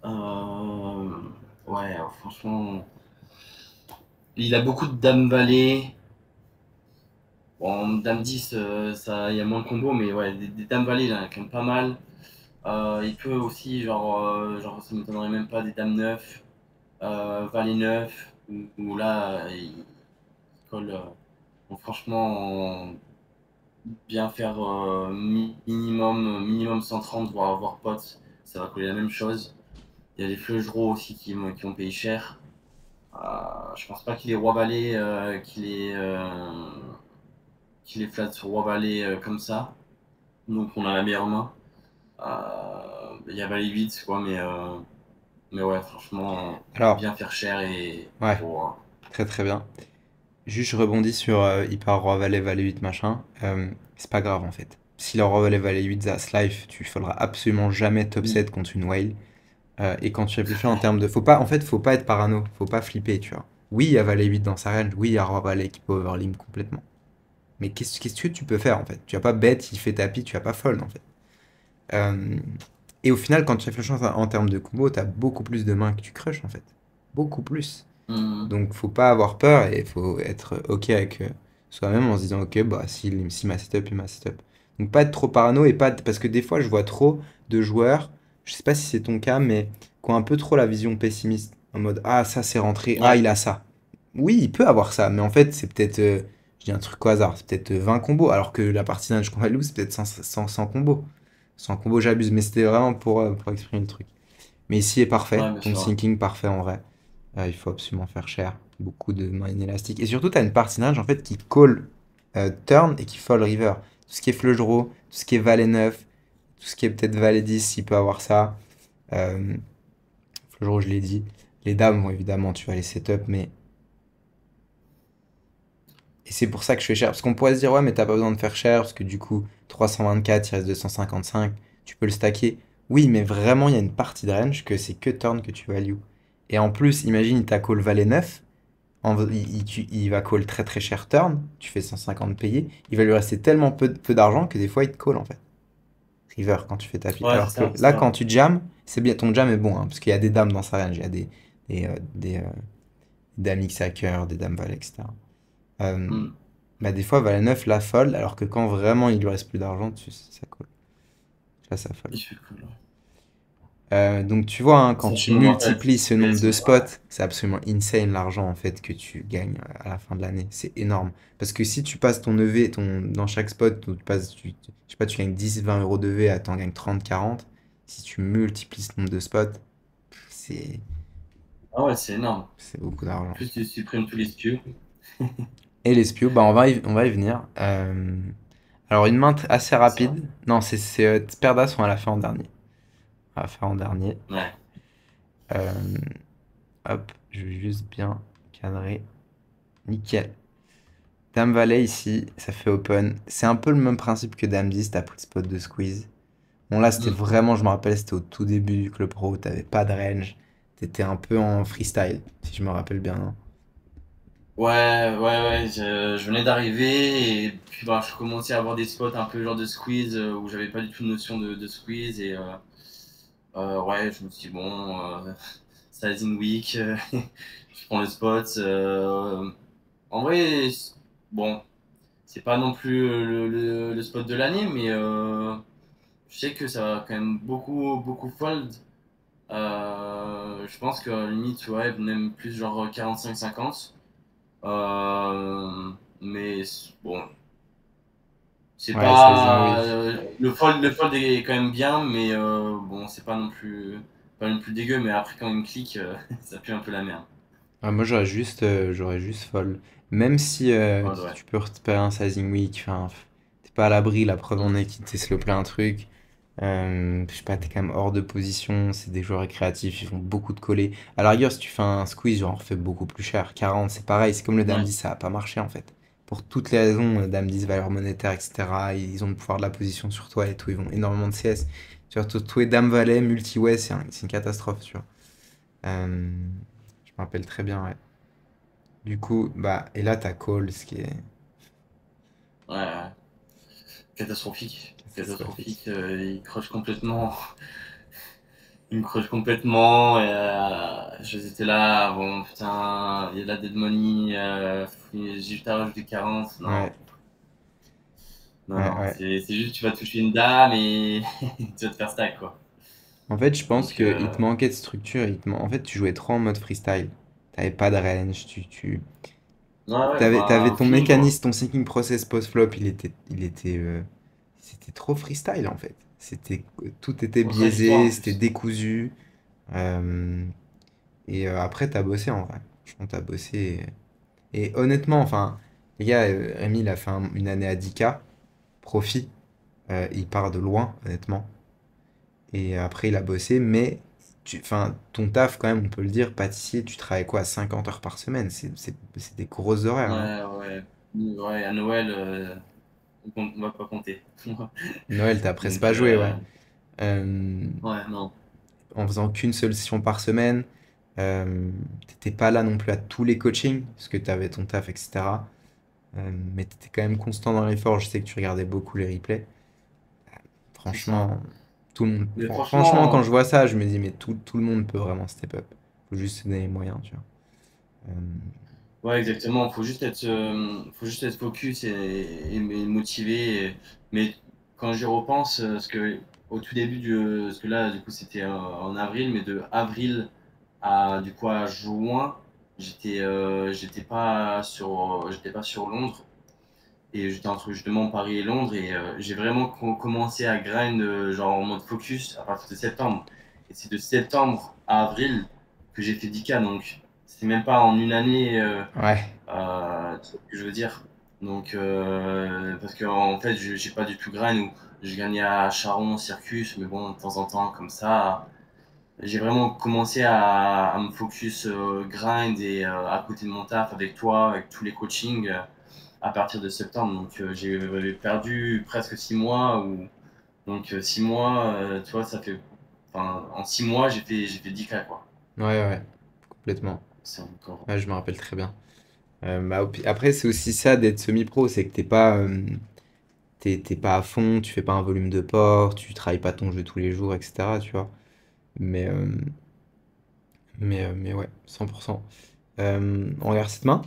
Ouais, franchement, il a beaucoup de dames valet. Bon, dame 10, il y a moins de combos, mais ouais, des dames valet, il en a quand même pas mal. Il peut aussi, genre, ça m'étonnerait même pas, des dames 9, valet 9, où là, il colle. Bon, franchement, bien faire minimum 130, voire pot, ça va coller la même chose. Il y a les fleurons aussi qui ont payé cher. Je pense pas qu'il est roi valet, qu'il est flat sur roi valet comme ça. Donc on a la meilleure main. Il y a valet 8 quoi, mais ouais, franchement, Alors, bien faire cher et ouais, pour. très très bien. Juste, je rebondis sur hyper roi valet, valet 8, machin. C'est pas grave en fait. Si le roi valet, valet 8, Zas life, tu folderas absolument jamais top 7 contre une whale. Et quand tu réfléchis en termes de. En fait, faut pas être parano, faut pas flipper, tu vois. Oui, il y a valet 8 dans sa range, oui, il y a roi valet qui peut overlim complètement. Mais qu'est-ce que tu peux faire en fait? Tu vas pas bet, il fait tapis, tu vas pas fold en fait. Euh, et au final, quand tu réfléchis en termes de combo, t'as beaucoup plus de mains que tu crush en fait. Beaucoup plus. Hmm. Donc faut pas avoir peur et faut être ok avec soi-même en se disant ok, bah si ma setup, il ma setup. Donc pas être trop parano et pas. Parce que des fois, je vois trop de joueurs, je sais pas si c'est ton cas, mais qui ont un peu trop la vision pessimiste. En mode ah, ça c'est rentré, ah, Ouais, il a ça. Oui, il peut avoir ça, mais en fait, c'est peut-être. Je dis un truc au hasard, c'est peut-être 20 combos, alors que la partie d'un qu'on va lose, c'est peut-être 100 combos. 100 combos, j'abuse, mais c'était vraiment pour exprimer le truc. Mais ici est parfait, ouais, bien ton sûr. sinking parfait en vrai. Il faut absolument faire cher. Beaucoup de mains inélastiques. Et surtout, tu as une partie nage en fait qui call turn et qui fold river. Tout ce qui est flush draw, tout ce qui est valet 9, tout ce qui est peut-être valet 10, s'il peut avoir ça. Euh, flush draw, je l'ai dit. Les dames, bon, évidemment, tu vas les setup, mais. Et c'est pour ça que je fais cher. Parce qu'on pourrait se dire, ouais, mais t'as pas besoin de faire cher, parce que du coup, 324, il reste 255, tu peux le stacker. Oui, mais vraiment, il y a une partie de range que c'est que turn que tu values. Et en plus, imagine, il t'a call valet 9. Il va call très très cher turn. Tu fais 150 payés. Il va lui rester tellement peu d'argent que des fois, il te call en fait. River quand tu fais tapis. Ouais, c'est Alors que ça, c'est là, quand ça. tu jam, c'est bien. Ton jam est bon, hein, parce qu'il y a des dames dans sa range. Il y a des dames X hacker, des dames valet, etc. Euh, Hmm. Bah, des fois, valet 9 la fold, alors que quand vraiment il lui reste plus d'argent, ça colle. Là, ça fold. Il fait cool. Ouais. Donc tu vois, hein, quand Ça, tu je me rappelle, multiplies ce c'était nombre de semaine. spots, c'est absolument insane l'argent en fait que tu gagnes à la fin de l'année. C'est énorme. Parce que si tu passes ton EV dans chaque spot, où tu passes, je sais pas, tu gagnes 10-20 € de EV, t'en gagnes 30-40. Si tu multiplies ce nombre de spots, c'est Ah ouais, c'est énorme. c'est beaucoup d'argent. Plus tu supprimes tous les spieux. Et les spios, bah on va y venir. Alors une main assez C'est ça. rapide. Non, Perdas, on l'a fait en dernier. On va faire en dernier. Ouais. Euh, Hop, je vais juste bien cadrer. Nickel. Dame Valet ici, ça fait open. C'est un peu le même principe que Dame 10, t'as pris le spot de squeeze. Bon là c'était Hmm. vraiment, je me rappelle, c'était au tout début du Club Pro, t'avais pas de range. T'étais un peu en freestyle, si je me rappelle bien, hein. Ouais, ouais, ouais, je venais d'arriver et puis bah, je commençais à avoir des spots un peu genre de squeeze où j'avais pas du tout de notion de squeeze et ouais, je me suis dit bon, sizing week, je prends le spot. En vrai, bon, c'est pas non plus le spot de l'année, mais je sais que ça va quand même beaucoup, beaucoup fold. Je pense que limite, ouais, même plus genre 45-50. Mais bon, c'est Ouais, sizing pas week. le fold est quand même bien, mais bon, c'est pas non plus dégueu. Mais après quand il me clique, ça pue un peu la merde. Ah, moi j'aurais juste fold. Même si Ouais, ouais. tu peux récupérer un sizing week, enfin, t'es pas à l'abri, la preuve en Mm. est qu'il te slow plein un truc. Je sais pas, t'es quand même hors de position, c'est des joueurs récréatifs, ils font beaucoup de coller. À la rigueur, si tu fais un squeeze, j'en refais beaucoup plus cher. 40, c'est pareil, c'est comme le Dame Ouais, 10, ça a pas marché en fait. Pour toutes les raisons, Dame 10, valeur monétaire, etc., ils ont le pouvoir de la position sur toi et tout, ils vont énormément de CS. Surtout tous les Dame Valet, multi-way, c'est une catastrophe, tu vois. Je me rappelle très bien, ouais. Du coup, bah, et là, t'as call, ce qui est ouais, ouais. Catastrophique, catastrophique. catastrophique. Il crush complètement. Il me crush complètement. Et, j'étais là, bon putain, il y a de la dead money. J'ai juste à rajouter 40. Non, Ouais, non, ouais, non. ouais. C'est juste tu vas toucher une dame et tu vas te faire stack quoi. En fait, je pense Donc, qu'il te manquait de structure. En fait, tu jouais trop en mode freestyle. T'avais pas de range. ouais, ouais, T'avais bah, au ton feeling quoi. mécanisme, ton thinking process post-flop, c'était trop freestyle en fait. Tout était Bon, très toi en biaisé, c'était plus. décousu. Euh, et après, t'as bossé en vrai. Franchement, t'as bossé. Et honnêtement, enfin, les gars, Rémi, il a fait une année à 10K, profit. Il part de loin, honnêtement. Et après, il a bossé, mais enfin, ton taf, quand même, on peut le dire, pâtissier, tu travailles quoi, 50 heures par semaine? C'est des gros horaires, hein. Ouais, ouais. Ouais, à Noël, on va pas compter. Noël, t'as presque Donc, pas joué, ouais. Euh, ouais, non. En faisant qu'une seule session par semaine, t'étais pas là non plus à tous les coachings, parce que t'avais ton taf, etc. Mais t'étais quand même constant dans l'effort, je sais que tu regardais beaucoup les replays. C'est ça. Franchement, tout le monde, Mais franchement, quand franchement, je vois ça, je me dis, mais tout le monde peut vraiment step up. Faut juste se donner les moyens, tu vois. Euh, ouais, exactement. Faut juste être focus et motivé. Mais quand j'y repense, parce que au tout début parce que là, du coup, c'était en avril, mais de avril à du coup à juin, j'étais pas sur Londres et j'étais entre justement Paris et Londres et j'ai vraiment commencé à grind genre en mode focus à partir de septembre. Et c'est de septembre à avril que j'ai fait 10K, donc c'est même pas en une année. ouais. Tu vois ce que je veux dire? Donc, parce que en fait, j'ai pas du tout grind où je gagnais à Charon, Circus, mais bon, de temps en temps, comme ça. J'ai vraiment commencé à me focus grind et à côté de mon taf avec toi, avec tous les coachings à partir de septembre. Donc, j'ai perdu presque 6 mois. Donc, 6 mois, tu vois, ça fait. Enfin, en 6 mois, j'ai fait 10K, quoi. Ouais, ouais. complètement. C'est encore. Ouais, je me rappelle très bien. Bah, après, c'est aussi ça d'être semi-pro, c'est que t'es pas à fond, tu fais pas un volume de port, tu travailles pas ton jeu tous les jours, etc. Tu vois. Mais, euh, mais ouais, 100%. On regarde cette main?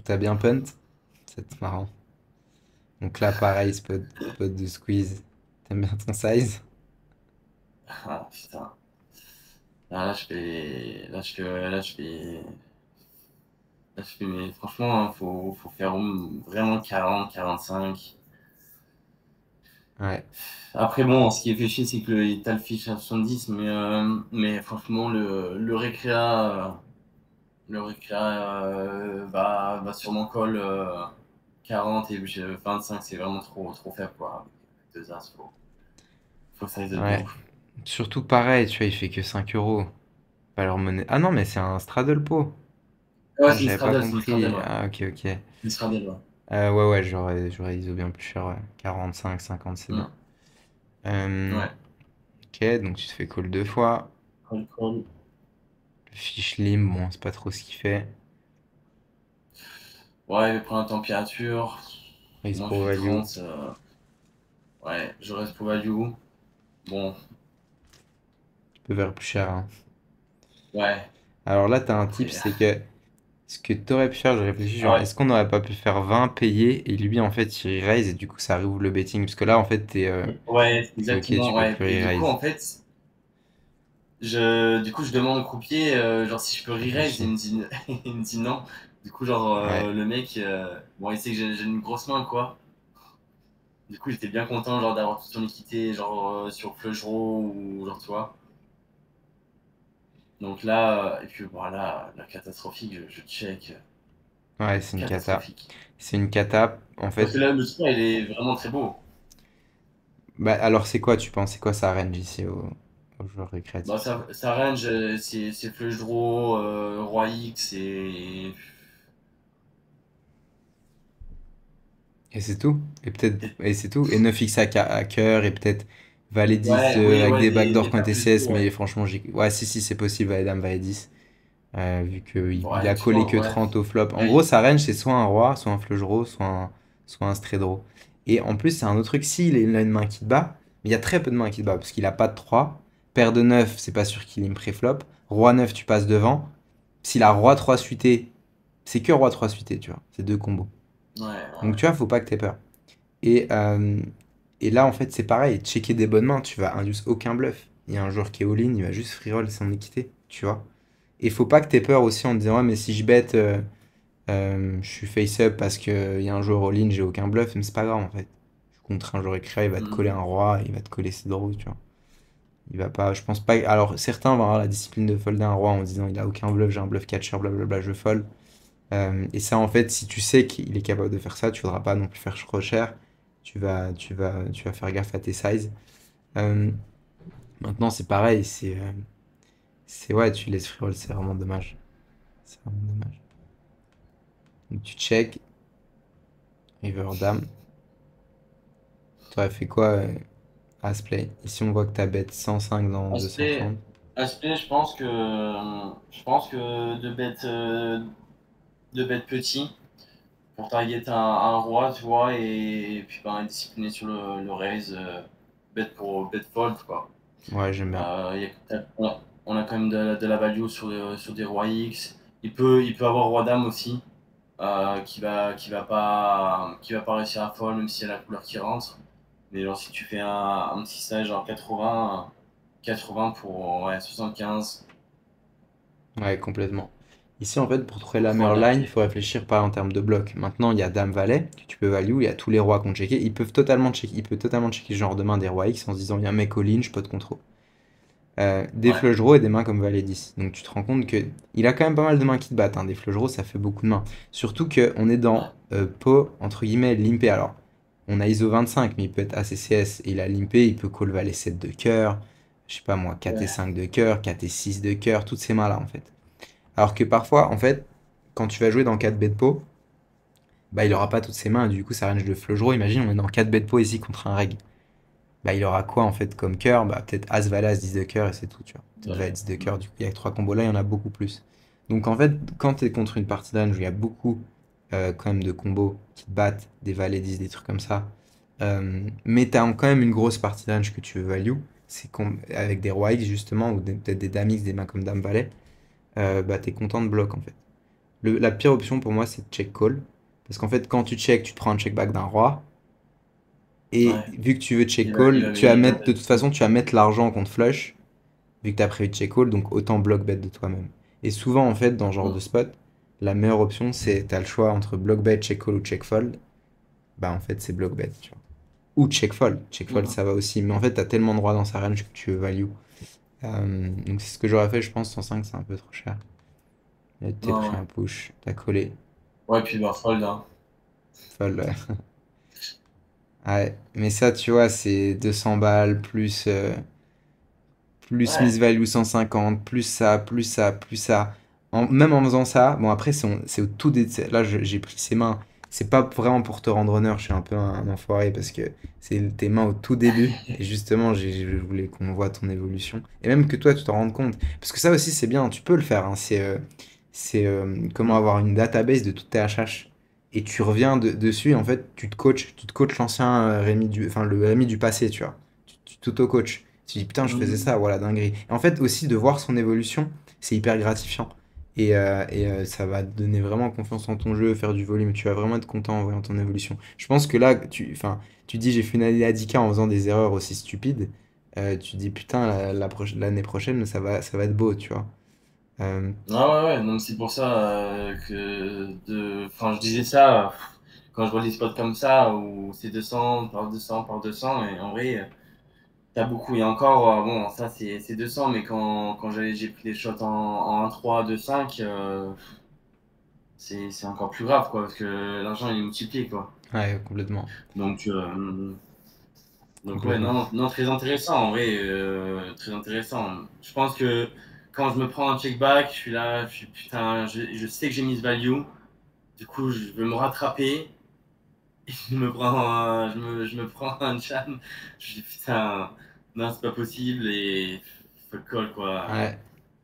T'as bien punt? C'est marrant. Donc là, pareil, spot de squeeze. T'aimes bien ton size? Ah putain. Ah, là, je fais. Là, je fais. Là, je fais. Là, je fais. Mais franchement, hein, faut faire vraiment 40, 45. Ouais, Après, bon, ce qui est fait chier, c'est que t'as le fiche à 70, mais franchement, le récréa va sûrement call 40 et 25, c'est vraiment trop faible, quoi. Avec deux as, faut que ça aille de ouais. ouf. Surtout pareil, tu vois, il fait que 5 euros. Pas leur monnaie. Ah non, mais c'est un straddle pot. Ouais, Ah, c'est une j'avais pas Stradale, c'est une Stradale, compris. ouais. Ah, ok, ok. Une Stradale, ouais. Ouais, ouais, j'aurais ISO bien plus cher, ouais. 45, 50, c'est bien. Mm. Euh, Ouais. ok, donc tu te fais call deux fois. Call. Le fish lim, bon, c'est pas trop ce qu'il fait. Ouais, prendre la température. Raise Moi, je pour fais value. 30. Ouais, je reste pour value. Bon, Tu peux faire plus cher, hein. ouais. Alors là, t'as un tip, Après. c'est que ce que t'aurais pu faire, je réfléchis, Ah genre, ouais. est-ce qu'on n'aurait pas pu faire 20 payés et lui, en fait, il raise et du coup, ça rouvre le betting? Parce que là, en fait, Ouais, t'es ok, tu exactement, peux ouais. plus Et du coup, re-raise. en fait, du coup, je demande au croupier, genre, si je peux re-raise, et Réfléchis. il me dit non. Du coup, genre, Ouais. le mec, bon, il sait que j'ai une grosse main, quoi. Du coup, j'étais bien content, genre, d'avoir toute son équité, genre, sur flush draw ou genre, tu vois. Donc là, et puis voilà, la catastrophique, je check. Ouais, c'est une cata. Catastrophique. C'est une cata. En Parce que fait, là, le sport, il est vraiment très beau. bah, alors c'est quoi, tu penses? C'est quoi sa range ici au joueur Bah, récréatif? ça range, c'est flush draw, roi X Et c'est tout. Et c'est tout. Et 9x à cœur et peut-être valet 10 Ouais, oui, avec ouais, des backdoors des quand paires plus TCS, lourds, ouais. mais franchement, ouais, si, c'est possible, valet dame, valet 10. Vu qu'il Ouais, a tu collé vois, que ouais. 30 au flop. En gros, Ouais, sa range, c'est soit un roi, soit un flush draw, soit un straight draw. Et en plus, c'est un autre truc, il a une main qui te bat, mais il y a très peu de mains qui te bat, parce qu'il a pas de 3. Paire de 9, c'est pas sûr qu'il ait une pré-flop. Roi 9, tu passes devant. S'il a roi 3 suité, c'est que roi 3 suité, tu vois. C'est deux combos. ouais, Donc ouais. tu vois, faut pas que t'aies peur. Et, euh, et là, en fait, c'est pareil. Checker des bonnes mains, tu vas induire aucun bluff. Il y a un joueur qui est all-in, il va juste free roll son équité, tu vois. Et faut pas que t'aies peur aussi en te disant, ouais, mais si je bet, je suis face-up parce qu'il y a un joueur all-in, j'ai aucun bluff, mais c'est pas grave en fait. Je suis contre un joueur écrit, il va te coller Mhm. un roi, il va te coller ses draws, tu vois. Il va pas, je pense pas. Alors, certains vont avoir la discipline de folder un roi en disant, il a aucun bluff, j'ai un bluff catcher, blablabla, je fold. Et ça, en fait, si tu sais qu'il est capable de faire ça, tu ne voudras pas non plus faire trop cher. Tu vas faire gaffe à tes sizes. Euh, Maintenant, c'est pareil, ouais, tu laisses free roll, c'est vraiment dommage. C'est vraiment dommage. Donc, tu check, river dame. Tu aurais fait quoi As play? Ici, on voit que tu as bet 105 dans Aspect, 230. aspect, je pense que de bet petit pour target un roi, tu vois, et puis ben, discipliner sur le raise, bet fold, quoi. Ouais, j'aime bien. On a quand même de la value sur des rois X. Il peut avoir roi dame aussi, qui va pas réussir à fold, même s'il y a la couleur qui rentre. Mais genre, si tu fais un petit stage genre 80 pour ouais, 75, Ouais, complètement. Ici, en fait, pour trouver la faut meilleure line, il adapter. faut réfléchir pas en termes de bloc. Maintenant, il y a Dame-Valet, que tu peux value, il y a tous les rois qu'on checké. Il peut totalement checker ce genre de main des rois X en se disant, il y a un mec all-in, je peux te contrôle. Des Ouais, flush draws et des mains comme Valet 10. Donc tu te rends compte que il a quand même pas mal de mains qui te battent, hein. Des flush draws, ça fait beaucoup de mains. Surtout qu'on est ouais, dans pot, entre guillemets, limpé. Alors, on a ISO 25, mais il peut être ACCS. Et il a limpé, il peut call Valet 7 de cœur, je sais pas moi, ouais, 4 et 5 de cœur, 4 et 6 de cœur, toutes ces mains-là, en fait. Alors que parfois, en fait, quand tu vas jouer dans 4 bêtes de pot, bah il aura pas toutes ces mains, du coup, ça range de flush draw. Imagine, on est dans 4 bêtes de pot ici contre un reg. Bah il aura quoi, en fait, comme cœur? Bah peut-être As, Valet, As 10 de cœur, et c'est tout, tu vois. peut-être Ouais. valet 10 de cœur, du coup, il y a que 3 combos là, il y en a beaucoup plus. Donc en fait, quand tu es contre une partie de range où il y a beaucoup quand même de combos qui te battent, des valets 10, des trucs comme ça, mais tu as quand même une grosse partie de range que tu veux value, avec des rois X justement, ou peut-être des dames X, des mains comme dame valet, bah t'es content de bloc en fait. La pire option pour moi, c'est de check call. Parce qu'en fait, quand tu check, tu te prends un check back d'un roi. Et Ouais. vu que tu veux check Il call, va, il va de toute façon, tu vas mettre l'argent contre flush, vu que tu as prévu de check call, donc autant block bet de toi-même. Et souvent, en fait, dans ce genre de Mm. spot, la meilleure option, c'est tu as le choix entre block bet, check call ou check fold. Bah, en fait, c'est block bet, tu vois. Ou check fold. Check fold, Mm. ça va aussi. Mais en fait, tu as tellement de rois dans sa range que tu veux value. Donc, c'est ce que j'aurais fait, je pense. 105, c'est un peu trop cher. Et t'es Non, pris ouais. un push, t'as collé. Ouais, puis bah, fold, hein. Fold, ouais. Ouais, mais ça, tu vois, c'est 200 balles plus Ouais. Miss Value 150, plus ça, plus ça, plus ça. Même en faisant ça, bon après c'est au tout début, là j'ai pris ses mains. C'est pas vraiment pour te rendre honneur, je suis un peu un enfoiré parce que c'est tes mains au tout début. Et justement, je voulais qu'on voit ton évolution. Et même que toi tu t'en rendes compte. Parce que ça aussi c'est bien, tu peux le faire, hein. C'est comment Mm. avoir une database de toutes tes HH. Et tu reviens dessus et en fait tu te coaches l'ancien Rémi enfin le Rémi du passé, tu vois. Tu t'auto-coaches. Tu te dis putain, je faisais Mm. ça, voilà, dinguerie. Et en fait, aussi de voir son évolution, c'est hyper gratifiant. Ça va te donner vraiment confiance en ton jeu, faire du volume. Tu vas vraiment être content en voyant ton évolution. Je pense que là, tu dis j'ai fait une année à 10K en faisant des erreurs aussi stupides. Tu dis putain, l'année prochaine, ça va être beau, tu vois. Euh, Ah ouais, ouais, donc c'est pour ça enfin, je disais ça quand je vois des spots comme ça où c'est 200 par 200 par 200 et en vrai, t'as beaucoup. Et encore, bon, ça c'est 200, mais quand j'ai pris des shots en 1-3, 2-5, c'est encore plus grave quoi, parce que l'argent il est multiplié quoi. ouais, complètement. Donc, ouais, Complètement. non, non, très intéressant en vrai, très intéressant. Je pense que quand je me prends un check back, je suis là, putain, je sais que j'ai mis ce value. Du coup, je veux me rattraper. Je me prends un jam. Je dis putain, non, c'est pas possible et fuck call quoi. Ouais.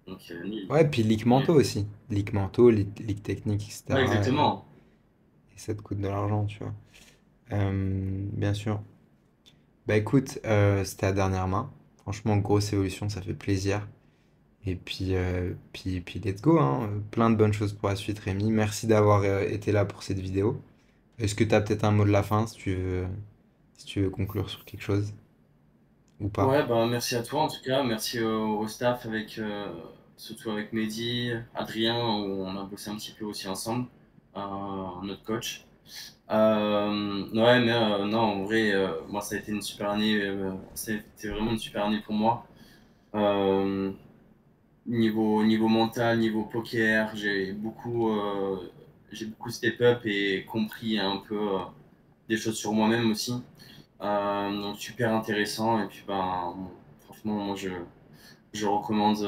Donc, nul. Ouais, puis leak Nul. mentaux aussi. Leak mentaux, leak technique, Ouais, etc. exactement. Et ça te coûte de l'argent, tu vois. Bien sûr. Bah écoute, c'était la dernière main. Franchement, grosse évolution, ça fait plaisir. Et puis let's go, hein. Plein de bonnes choses pour la suite, Rémi. Merci d'avoir été là pour cette vidéo. Est-ce que tu as peut-être un mot de la fin si tu veux conclure sur quelque chose ou pas? Ouais, bah merci à toi en tout cas. Merci au staff surtout avec Mehdi, Adrien, où on a bossé un petit peu aussi ensemble, notre coach. Ouais, mais non, en vrai, moi ça a été une super année. C'était vraiment une super année pour moi. Euh, niveau mental, niveau poker, j'ai beaucoup step up et compris un peu des choses sur moi-même aussi. Donc super intéressant et puis ben franchement moi je recommande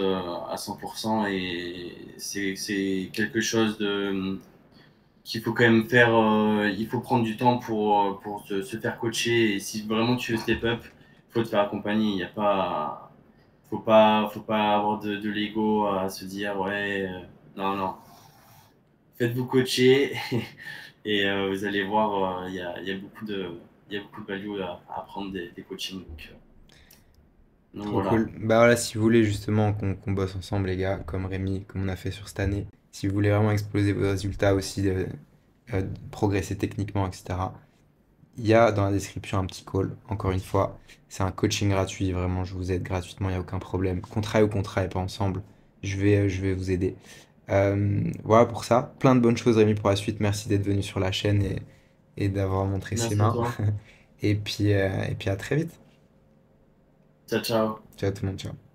à 100% et c'est quelque chose de qu'il faut quand même faire. Il faut prendre du temps pour se faire coacher et si vraiment tu veux step up, il faut te faire accompagner. Il y a pas faut pas avoir de l'ego à se dire ouais non non, faites-vous coacher et vous allez voir il y a il y a beaucoup de value à apprendre des coachings donc Trop voilà. cool. Bah voilà, si vous voulez justement qu'on bosse ensemble, les gars, comme Rémi, comme on a fait sur cette année, si vous voulez vraiment exploser vos résultats aussi, progresser techniquement, etc., il y a dans la description un petit call. Encore une fois, c'est un coaching gratuit, vraiment, je vous aide gratuitement, il n'y a aucun problème. Contrat ou contrat et pas ensemble, je vais vous aider. Voilà pour ça. Plein de bonnes choses, Rémi, pour la suite. Merci d'être venu sur la chaîne et d'avoir montré ses Merci à mains. toi. Et puis à très vite. Ciao, ciao. Ciao tout le monde, ciao.